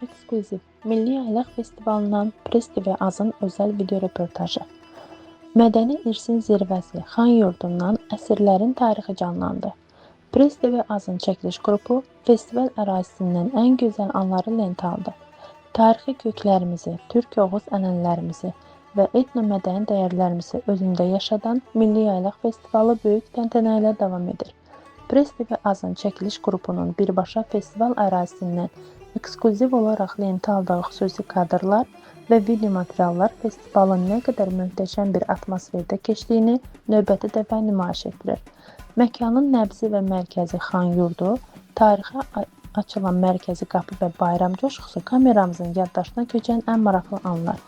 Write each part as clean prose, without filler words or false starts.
Eksklüziv Milli Yaylaq Festivalından Press TV Azın özəl video reportajı. Mədəni irsin zirvəsi Xan Yurdundan əsrlərin tarixi canlandı. Press TV Azın çəkiliş qrupu festival ərazisindən ən gözəl anları lentə aldı. Tarixi köklərimizi, türk oğuz ənənələrimizi və etnomədəni dəyərlərimizi özündə yaşadan Milli Yaylaq Festivalı böyük təntənə ilə davam edir. Press TV Azın çəkiliş qrupunun birbaşa festival ərazisindən eksklüziv olaraq lentə aldığı xüsusi kadrlar və video materiallar festivalın nə qədər möhtəşəm bir atmosferdə keçdiyini növbəti dəfə nümayiş etdirir. Məkanın nəbzi və mərkəzi Xan Yurdu, tarixə açılan mərkəzi qapı və bayram coşqusu kameramızın yaddaşına köçən ən maraqlı anlar.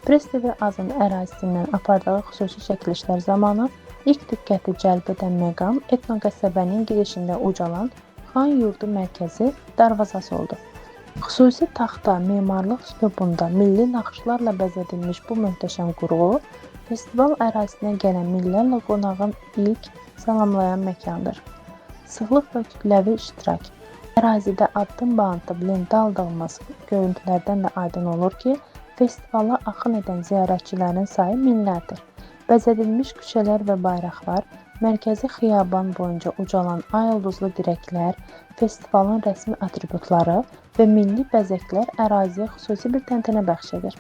Press TV Azın ərazisindən apardığı xüsusi çəkilişlər zamanı ilk diqqəti cəlb edən məqam etnoqəsəbənin girişində ucalan Xan Yurdu mərkəzi darvazası oldu. Xüsusi taxta memarlıq üslubunda milli naxışlarla bəzədilmiş bu möhtəşəm qurğu festival ərazisinə gələn minlərlə qonağın ilk salamlayan məkandır. Sıxlıq və kütləvi iştirak. Ərazidə addım-bağıntıp lentə aldığımız görüntülərdən də aydın olur ki, festivala axın edən ziyarətçilərin sayı minlərdir. Bəzədilmiş küçələr və bayraqlar, mərkəzi xiyaban boyunca ucalan ay ulduzlu dirəklər, festivalın rəsmi atributları və milli bəzəklər əraziyə xüsusi bir təntənə bəxş edir.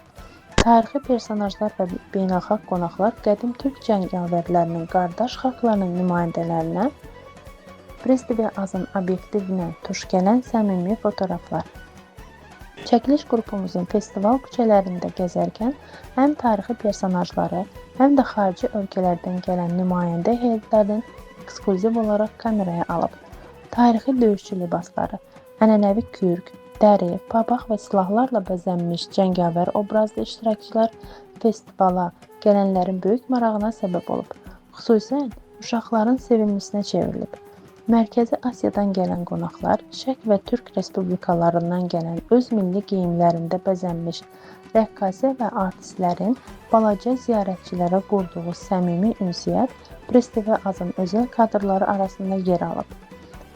Tarixi personajlar və beynəlxalq qonaqlar qədim türk cəngavərlərinin qardaş xalqlarının nümayəndələrinə Press TV Azın obyektivinə tuş gələn səmimi fotoğraflar. Çəkiliş qrupumuzun festival küçələrində gəzərkən həm tarixi personajları, həm də xarici ölkələrdən gələn nümayəndə heyətlərin eksklüziv olaraq kameraya alıb. Tarixi döyüşçü libasları, ənənəvi kürk, dəri, papaq və silahlarla bəzənmiş cəngavər obrazlı iştirakçılar festivala gələnlərin böyük marağına səbəb olub. Xüsusən uşaqların sevimlisinə çevrilib. Mərkəzi Asiyadan gələn qonaqlar Şərq və Türk respublikalarından gələn öz milli geyimlərində bəzənmiş rəqqasə və artistlərin balaca ziyarətçilərə qurduğu səmimi ünsiyyət Press TV Azın özəl kadrları arasında yer alıb.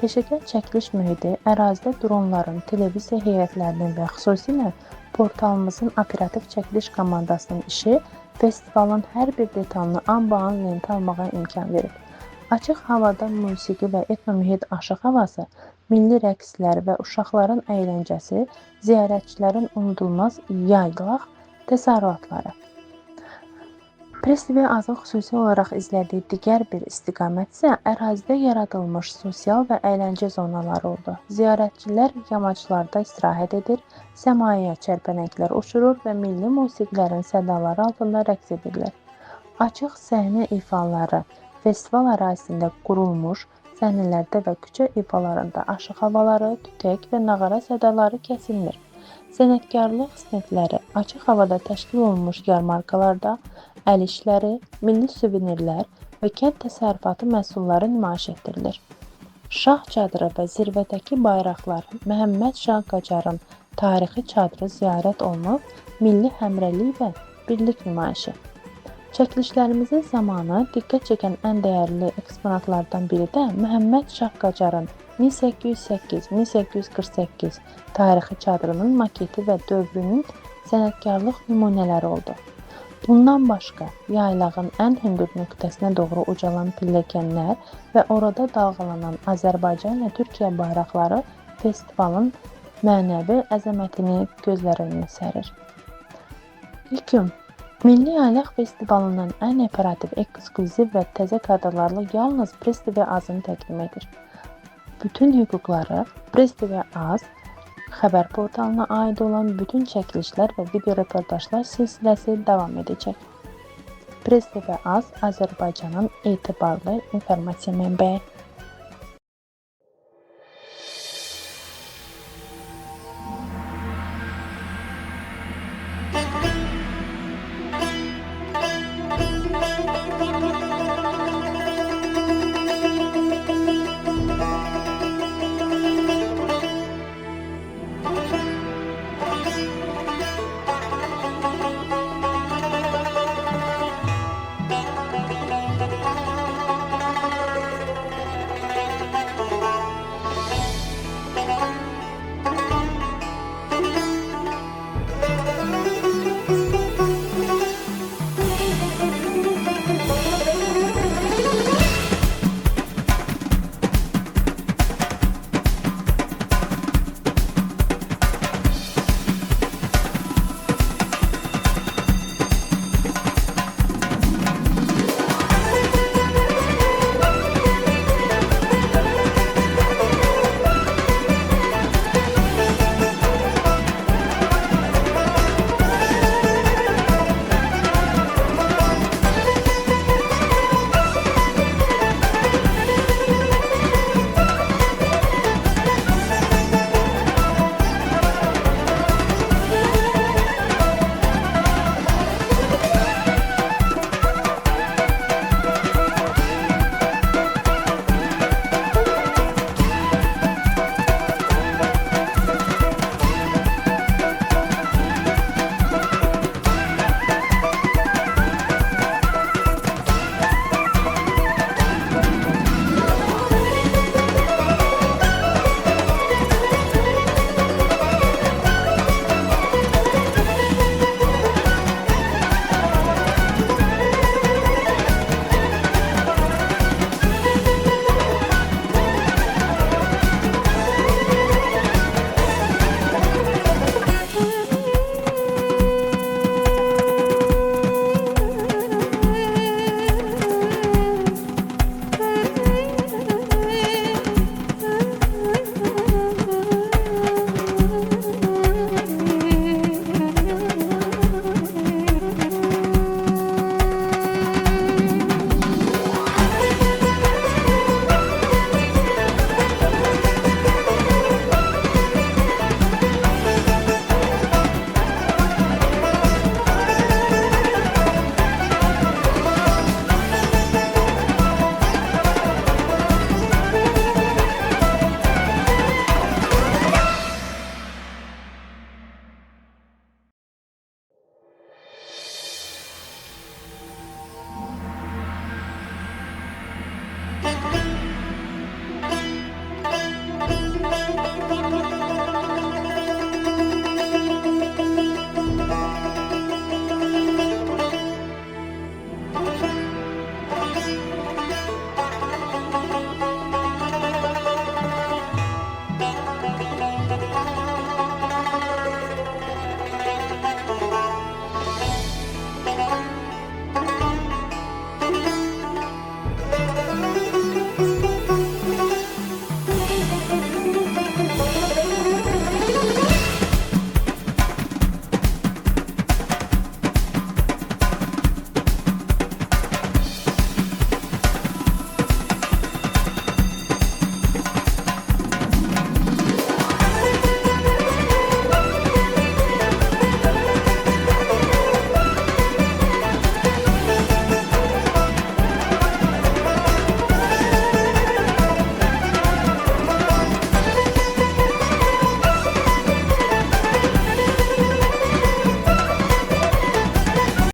Peşəkar çəkiliş mühiti ərazidə dronların, televiziya heyətlərinin və xüsusilə portalımızın operativ çəkiliş komandasının işi festivalın hər bir detalını an-be-an lentə almağa imkan verir. Açıq havada musiqi və etnomühit aşıq havası, milli rəqslər və uşaqların əyləncəsi, ziyarətçilərin unudulmaz yaylaq təsərrüfatları. Press TV Azın xüsusi olaraq izlədiyi digər bir istiqamət isə ərazidə yaradılmış sosial və əyləncə zonaları oldu. Ziyarətçilər yamaclarda istirahət edir, səmaya çərpənəklər uçurur və milli musiqilərin sədaları altında rəqs edirlər. Açıq səhnə ifaları festival ərazisində qurulmuş səhnələrdə və küçə ifalarında aşıq havaları, tütək və nağara sədaları kəsilmir. Sənətkarlıq sinifləri açıq havada təşkil olunmuş yarmarkalarda əl işləri, milli suvenirlər və kənd təsərrüfatı məhsulları nümayiş etdirilir. Şah çadırı və zirvədəki bayraqlar Məhəmməd Şah Qacarın tarixi çadırı ziyarət olunub, milli həmrəylik və birlik nümayişi. Çəkilişlərimizin zamanı diqqət çəkən ən dəyərli eksponatlardan biri də Məhəmməd Şah Qacarın 1808-1848 tarixi çadırının maketi və dövrünün sənətkarlıq nümunələri oldu. Bundan başqa, yaylağın ən hündür nöqtəsinə doğru ucalan pilləkənlər və orada dalğalanan Azərbaycan və Türkiyə bayraqları festivalın mənəvi əzəmətini gözlər önünə sərir. İlkin Milli Yaylaq Festivalından ən operativ, eksklüziv və təzə kadrlarla yalnız Press TV Azın təqdim edir. Bütün hüquqları Press TV Az xəbər portalına aid olan bütün çəkilişlər və video reportajlar silsiləsi davam edəcək. Press TV Az Azərbaycanın etibarlı informasiya mənbəyi.